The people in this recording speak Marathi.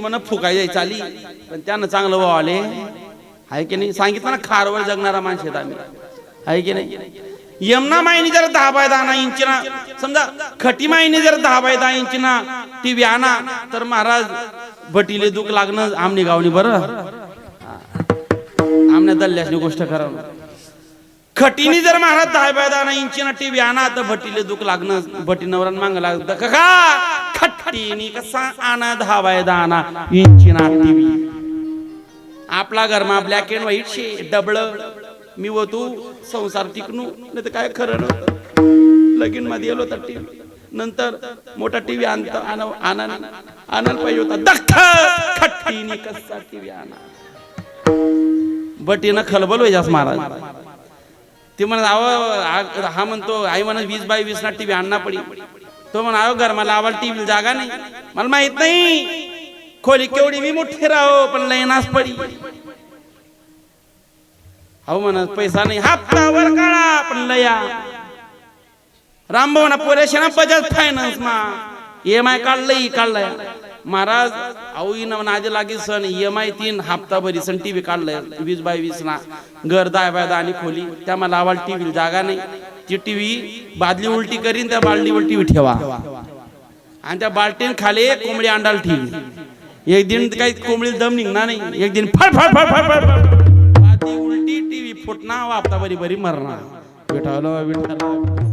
म्हण फुकाय जायची आली पण त्यानं चांगलं वावले आहे की नाही सांगितलं ना खारवर जगणारा माणूस आहेत आम्ही आहे की नाही यमुना माईने जर 10 बाय 10 इंचना समजा खटी माईने जर 10 बाय 10 इंचना टीव्ही आणा तर महाराज भटीले दुख लागणं आमने गावनी बरं आमने दल्ल्यासनी गोष्ट करा खटीनी जर महाराज 10 बाय 10 इंचना टीव्ही आणा तर भटीले दुख लागणं भटी नवरा मांग लागत का खटीनी कसा आणा 10 बाय 10 इंचना टीव्ही आपला घरमा ब्लॅक अँड व्हाईट शे डबळ मी व तू संसार टिकणू नाही तर काय खरं नव्हतं लगीन मध्ये गेलो तर टीव्ही नंतर मोठा टीव्ही आणायला पाहिजे होता दख्ख खट्टीनी कसा टीव्ही आणा बटीनं खलबल व्हायचास महाराज ते म्हणत हा म्हणतो आई म्हणत 20 बाय 20 ना टीव्ही आणना पडी तो म्हणा घरमा आवाला टीव्ही जागा नाही मला माहित नाही खोली केवढी मी मोठी राहो पण लयनास पडी हो म्हणत पैसा नाही हप्तावर काढा पण लया रामभाऊ ना पोरेशना बजाज फायनान्स मा EMI काढलाय महाराज अहो ना आधी लागेल सण EMI 3 हप्ता भरी सण टीव्ही काढलाय 20 बाय 20 ना घर 10 बाय 10 आणि खोली त्या मला आवाल टीव्ही जागा नाही ती टीव्ही बादली उलटी करीन त्या बालडीवर टीव्ही ठेवा आणि त्या बाल्टीन खाली कोंबडी अंडाल ठेवी एक दिन काही कोंबडी दम निघणार नाही एक दिन फड फड फड फड फड उलटी टीव्ही फुटना हप्ता बरी बरी मरणार विठाला